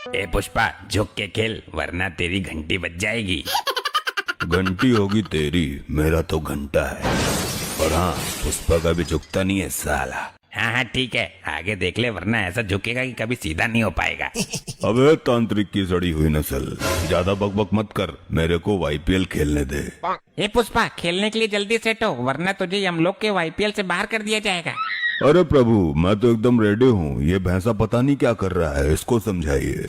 ए पुष्पा, झुक के खेल वरना तेरी घंटी बज जाएगी। घंटी होगी तेरी, मेरा तो घंटा है। और हाँ, पुष्पा का भी झुकता नहीं है साला। हाँ हाँ ठीक है, आगे देख ले वरना ऐसा झुकेगा कि कभी सीधा नहीं हो पाएगा। अबे तांत्रिक की सड़ी हुई नस्ल, ज्यादा बकबक मत कर, मेरे को वाईपीएल खेलने दे। ए पुष्पा, खेलने के लिए जल्दी सेट हो वरना तुझे हम लोग के वाईपीएल से बाहर कर दिया जाएगा। अरे प्रभु, मैं तो एकदम रेडी हूँ। ये भैंसा पता नहीं क्या कर रहा है, इसको समझाइए।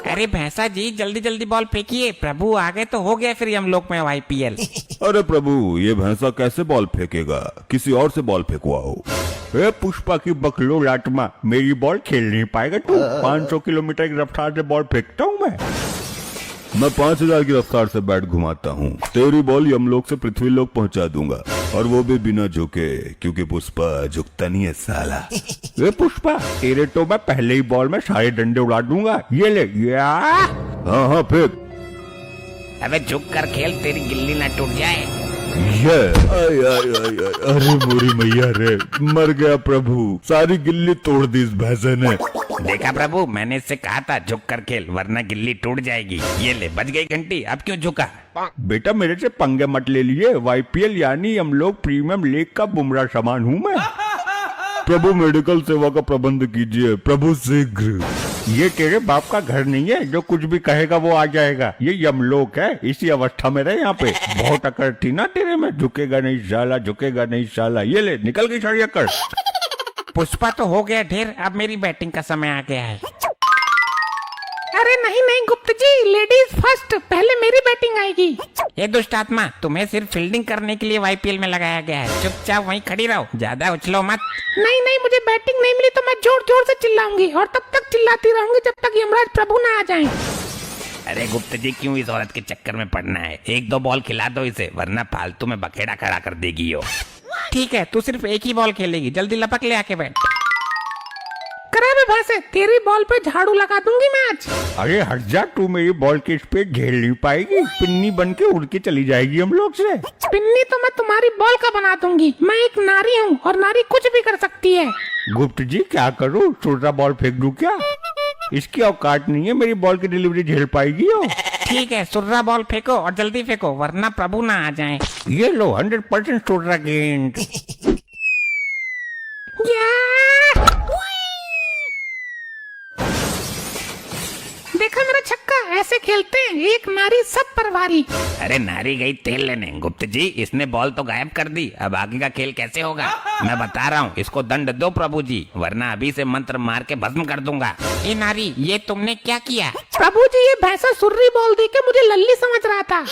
अरे भैंसा जी, जल्दी जल्दी बॉल फेंकिए, प्रभु आ गए तो हो गया फिर हम लोग में वाईपीएल। अरे प्रभु, ये भैंसा कैसे बॉल फेंकेगा? किसी और से बॉल फेंकवाओ। ए पुष्पा की बकलो लाटमा, मेरी बॉल खेल नहीं पाएगा तू। 500 किलोमीटर की रफ्तार से बॉल फेंकता हूँ मैं 5000 की रफ्तार से बैट घुमाता हूँ। तेरी बॉल यमलोक से पृथ्वीलोक पहुँचा दूंगा, और वो भी बिना झुके, क्योंकि पुष्पा झुकता नहीं है साला। ए पुष्पा, तेरे तो मैं पहले ही बॉल में सारे डंडे उड़ा दूंगा। ये ले या। हाँ हाँ फेंक। अबे झुक कर खेल, तेरी गिल्ली ना टूट जाए। ये आय आय आय आय, अरे मोरी मैया रे, मर गया प्रभु, सारी गिल्ली तोड़ दी इस भैंसे ने। देखा प्रभु, मैंने इससे कहा था झुक कर खेल वरना गिल्ली टूट जाएगी। ये ले, बज गई घंटी, अब क्यों झुका? बेटा मेरे से पंगे मत ले लिए। वाईपीएल यानी हम लोग प्रीमियम लीग का बुमराह सामान हूँ मैं। प्रभु मेडिकल सेवा का प्रबंध कीजिए प्रभु, शीघ्र। ये तेरे बाप का घर नहीं है जो कुछ भी कहेगा वो आ जाएगा। ये यमलोक है, इसी अवस्था में रहे यहाँ पे। बहुत अकड़ थी ना तेरे में, झुकेगा नहीं साला, झुकेगा नहीं साला। ये ले, निकल गई सारी अकड़। पुष्पा तो हो गया ढेर, अब मेरी बैटिंग का समय आ गया है। अरे नहीं नहीं गुप्त जी, लेडीज फर्स्ट, पहले मेरी बैटिंग आएगी। ये दुष्ट आत्मा, तुम्हें सिर्फ फील्डिंग करने के लिए वाईपीएल में लगाया गया है। चुपचाप वहीं खड़ी रहो, ज्यादा उछलो मत। नहीं नहीं, मुझे बैटिंग नहीं मिली तो मैं जोर जोर से चिल्लाऊंगी, और तब तक चिल्लाती रहूंगी जब तक यमराज प्रभु ना आ जाएं। अरे गुप्त जी, क्यों इस औरत के चक्कर में पड़ना है? एक दो बॉल खिला दो इसे, वरना फालतू में बखेड़ा खड़ा कर देगी यो। ठीक है, तू सिर्फ एक ही बॉल खेलेगी, जल्दी लपक ले आके बैठ। करावे भैंसे, तेरी बॉल पे झाड़ू लगा दूंगी मैं आज। अरे हट जा, तू मेरी बॉल की स्पीड झेल नहीं पाएगी। पिन्नी बन के उड़ के चली जाएगी हम लोग से। पिन्नी तो मैं तुम्हारी बॉल का बना दूंगी। मैं एक नारी हूँ और नारी कुछ भी कर सकती है। गुप्त जी क्या करूँ, छोटा बॉल फेंक दूं क्या? इसकी औकात नहीं है मेरी बॉल की डिलीवरी झेल पाएगी हो। ठीक है, सुर्रा बॉल फेंको और जल्दी फेंको वरना प्रभु ना आ जाए। ये लो 100% सुर्रा गेंद। देखा मेरा छक्का, ऐसे खेलते हैं, एक नारी सब परवारी। अरे नारी गई तेल लेने। गुप्त जी, इसने बॉल तो गायब कर दी, अब आगे का खेल कैसे होगा? मैं बता रहा हूँ, इसको दंड दो प्रभु जी, वरना अभी से मंत्र मार के भस्म कर दूंगा। ये नारी, ये तुमने क्या किया? प्रभु जी, ये भैंसा सुर्री बॉल दे के मुझे लल्ली समझ रहा था।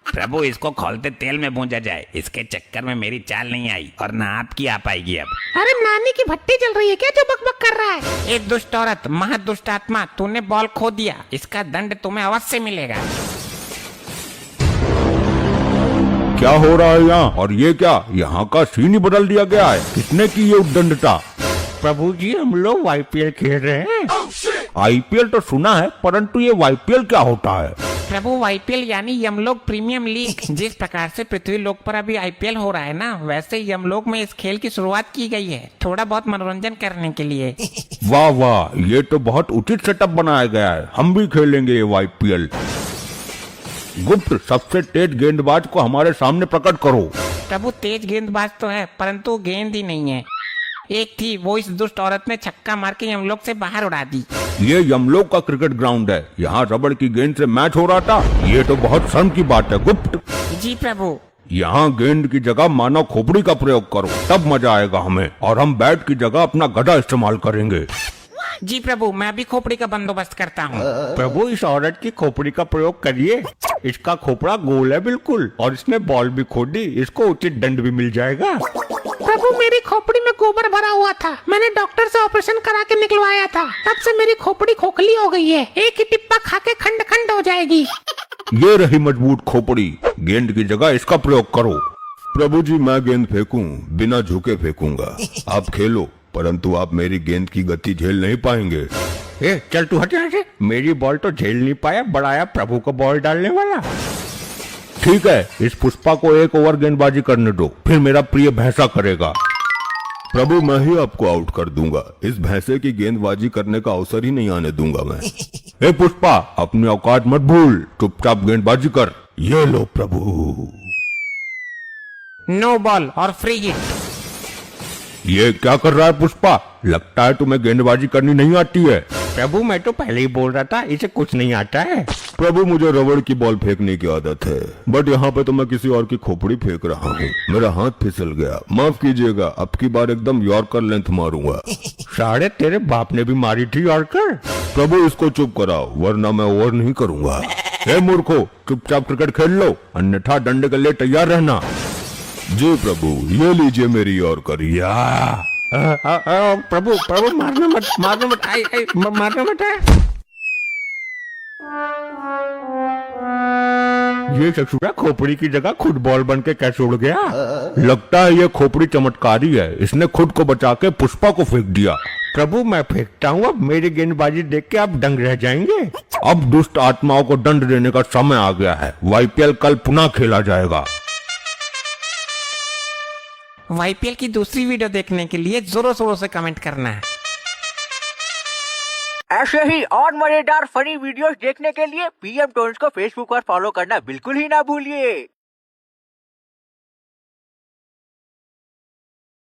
प्रभु, इसको खोलते तेल में भूंजा जाए, इसके चक्कर में मेरी चाल नहीं आई और ना आपकी आ पाएगी अब। अरे नानी की भट्टी चल रही है क्या जो बकबक कर रहा है? एक दुष्ट औरत, महादुष्ट आत्मा, तूने बॉल खो दिया, इसका दंड तुम्हें अवश्य मिलेगा। क्या हो रहा है यहाँ? और ये क्या, यहाँ का सीन ही बदल दिया गया है? किसने की ये उद्दंडता? प्रभु जी, हम लोग वाईपीएल खेल रहे हैं। आईपीएल तो सुना है, परंतु ये वाईपीएल क्या होता है? प्रभु, वाईपीएल यानी यमलोक प्रीमियम लीग। जिस प्रकार से पृथ्वी लोक पर अभी आईपीएल हो रहा है ना, वैसे यमलोक में इस खेल की शुरुआत की गई है, थोड़ा बहुत मनोरंजन करने के लिए। वाह वाह, ये तो बहुत उचित सेटअप बनाया गया है। हम भी खेलेंगे ये वाईपीएल। गुप्त, सबसे तेज गेंदबाज को हमारे सामने प्रकट करो। प्रभु, तेज गेंदबाज तो है, परंतु गेंद ही नहीं है। एक थी, वो इस दुष्ट औरत ने छक्का मार के यमलोक से बाहर उड़ा दी। ये यमलोक का क्रिकेट ग्राउंड है, यहाँ रबड़ की गेंद से मैच हो रहा था। ये तो बहुत शर्म की बात है गुप्त। जी प्रभु। यहाँ गेंद की जगह मानव खोपड़ी का प्रयोग करो, तब मजा आएगा हमें, और हम बैट की जगह अपना गदा इस्तेमाल करेंगे। जी प्रभु, मैं भी खोपड़ी का बंदोबस्त करता हूँ। प्रभु, इस औरत की खोपड़ी का प्रयोग करिए। इसका खोपड़ा गोल है बिल्कुल, और इसने बॉल भी खो दी, इसको उचित दंड भी मिल जाएगा। प्रभु, मेरी खोपड़ी में गोबर भरा हुआ था, मैंने डॉक्टर से ऑपरेशन करा के निकलवाया था, तब से मेरी खोपड़ी खोखली हो गई है, एक ही टिप्पा खा के खंड खंड हो जाएगी। ये रही मजबूत खोपड़ी, गेंद की जगह इसका प्रयोग करो। प्रभु जी, मैं गेंद फेंकूं, बिना झुके फेंकूंगा। आप खेलो, परंतु आप मेरी गेंद की गति झेल नहीं पाएंगे। ए, चल तू हट यहाँ से। मेरी बॉल तो झेल नहीं पाया, बढ़ाया प्रभु को बॉल डालने वाला। ठीक है, इस पुष्पा को एक ओवर गेंदबाजी करने दो, फिर मेरा प्रिय भैंसा करेगा। प्रभु मैं ही आपको आउट कर दूंगा। इस भैंसे की गेंदबाजी करने का अवसर ही नहीं आने दूंगा मैं। हे पुष्पा, अपनी औकात मत भूल, चुपचाप गेंदबाजी कर। ये लो प्रभु। नो बॉल और फ्री हिट। ये क्या कर रहा है पुष्पा? लगता है तुम्हें गेंदबाजी करनी नहीं आती है। प्रभु मैं तो पहले ही बोल रहा था इसे कुछ नहीं आता है। प्रभु मुझे रबड़ की बॉल फेंकने की आदत है, बट यहाँ पे तो मैं किसी और की खोपड़ी फेंक रहा हूँ। मेरा हाथ फिसल गया, माफ कीजिएगा। अब की बार एकदम यॉर्कर लेंथ मारूंगा। साढ़े तेरे बाप ने भी मारी थी यॉर्कर। प्रभु इसको चुप कराओ, वरना मैं ओवर नहीं करूंगा। हे मूर्खो, चुपचाप क्रिकेट खेल लो, अन्यथा डंडे के लिए तैयार रहना। जी प्रभु, ये लीजिए मेरी यॉर्कर। या प्रभु प्रभु मारना मत, मारना मत, मारना मत है। ये ससुरा खोपड़ी की जगह खुद बॉल बन के कैसे उड़ गया? लगता है ये खोपड़ी चमत्कारी है, इसने खुद को बचा के पुष्पा को फेंक दिया। प्रभु मैं फेंकता हूँ, अब मेरी गेंदबाजी देख के आप दंग रह जाएंगे। अब दुष्ट आत्माओं को दंड देने का समय आ गया है। वाईपीएल कल पुनः खेला जाएगा। वाईपीएल की दूसरी वीडियो देखने के लिए जोरों शोरों से कमेंट करना है। ऐसे ही और मजेदार फनी वीडियोस देखने के लिए पीएम टोन्स को फेसबुक पर फॉलो करना बिल्कुल ही ना भूलिए।